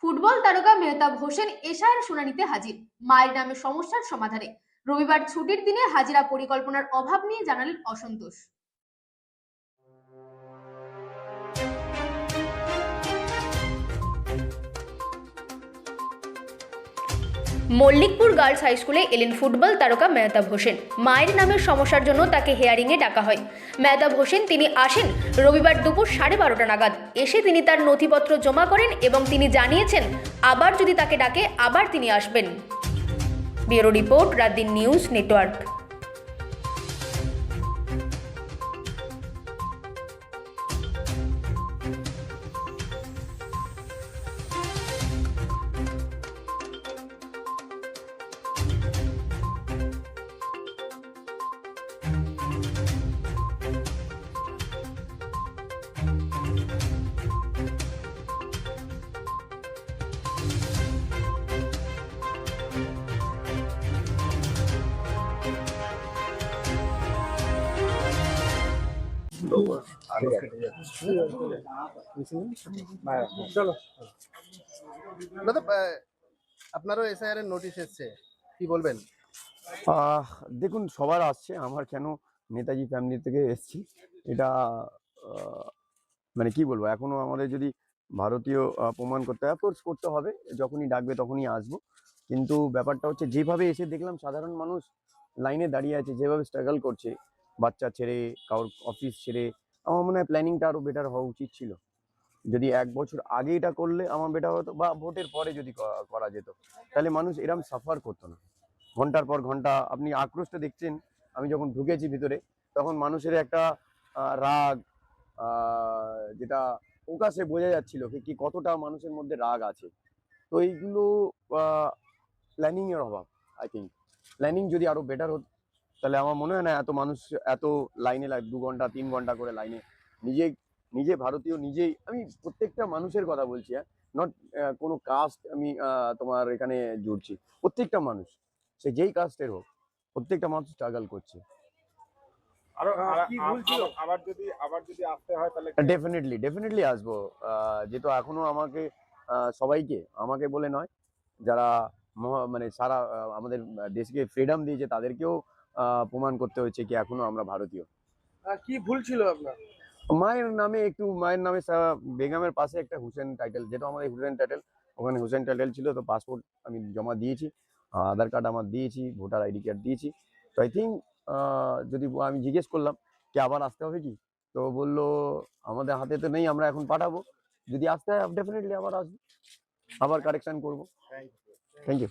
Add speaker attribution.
Speaker 1: Football তারকা মেহতাব হোসেন এশার শুনানিতে হাজির, মায়ের নামে সমস্যার সমাধানে। রবিবার ছুটির দিনে হাজিরা পরিকল্পনার অভাব নিয়ে জানালেন অসন্তোষ। মল্লিকপুর গার্লস হাই স্কুলে এলেন ফুটবল তারকা মেহতাব হোসেন। মায়ের নামের সমস্যার জন্য তাকে হেয়ারিংয়ে ডাকা হয়। মেহতাব হোসেন তিনি আসেন রবিবার দুপুর 12:30 নাগাদ। এসে তিনি তার নথিপত্র জমা করেন এবং তিনি জানিয়েছেন আবার যদি তাকে ডাকে আবার তিনি আসবেন। Bureau report, রাতদিন news network.
Speaker 2: চলো আপনারও এসআইআর এর নোটিশ এসছে, কি বলবেন?
Speaker 3: দেখুন, সবার আসছে, আমার কেন নেতাজি ফ্যামিলি থেকে এসছি এটা মানে কি বলবো, এখনো আমাদের যদি ভারতীয় প্রমাণ করতে হয়, কোর্স করতে হবে, যখনই ডাকবে তখনই আসবো। কিন্তু ব্যাপারটা হচ্ছে যেভাবে এসে দেখলাম সাধারণ মানুষ লাইনে দাঁড়িয়ে আছে, যেভাবে স্ট্রাগল করছে, বাচ্চা ছেড়ে, কারোর অফিস ছেড়ে, আমার মনে হয় প্ল্যানিংটা আরো বেটার হওয়া উচিত ছিল। যদি 1 বছর আগে এটা করলে আমার বেটার হতো, বা ভোটের পরে যদি করা যেত, তাহলে মানুষ এরম সাফার করতো না। ঘন্টার পর ঘন্টা আপনি আক্রোশটা দেখছেন। আমি যখন ঢুকেছি ভিতরে, তখন মানুষের একটা রাগ, যেটা প্রকাশে বোঝা যাচ্ছিল কি কতটা মানুষের মধ্যে রাগ আছে। তো এইগুলো প্ল্যানিং এর অভাব। আই থিঙ্ক প্ল্যানিং যদি আরো বেটার হতো, তাহলে আমার মনে হয় না এত মানুষ এত লাইনে 2 ঘন্টা 3 ঘন্টা করে লাইনে। নিজে নিজে ভারতীয়, নিজেই আমি প্রত্যেকটা মানুষের কথা বলছি, হ্যাঁ, নট কোনো কাস্ট আমি তোমার এখানে জুড়ছি। প্রত্যেকটা মানুষ, সে যেই কাস্টের হোক, প্রত্যেকটা মানুষ স্ট্রাগল করছে।
Speaker 2: আবার যদি আসতে হয় তাহলে
Speaker 3: ডেফিনেটলি আসবো। যেহেতু এখনো আমাকে সবাইকে, আমাকে বলে নয়, যারা মানে সারা আমাদের দেশকে ফ্রিডম দিয়েছে তাদেরকেও প্রমাণ করতে হয়েছে কি এখনো আমরা ভারতীয়।
Speaker 2: কি ভুল ছিল আপনার?
Speaker 3: মায়ের নামে বেগমের পাশে একটা হুসেন টাইটেল, যেটা আমাদের হুসেন টাইটেল, ওখানে হুসেন টাইটেল ছিল। তো পাসপোর্ট আমি জমা দিয়েছি, আধার কার্ড আমার দিয়েছি, ভোটার আইডি কার্ড দিয়েছি। তো আই থিঙ্ক যদি আমি জিজ্ঞেস করলাম কি আবার আসতে হবে কি, তো বললো আমাদের হাতে তো নেই, আমরা এখন পাঠাবো, যদি আসতে হয় ডেফিনেটলি আবার আসবো, আবার কারেকশন করবো। Thank you.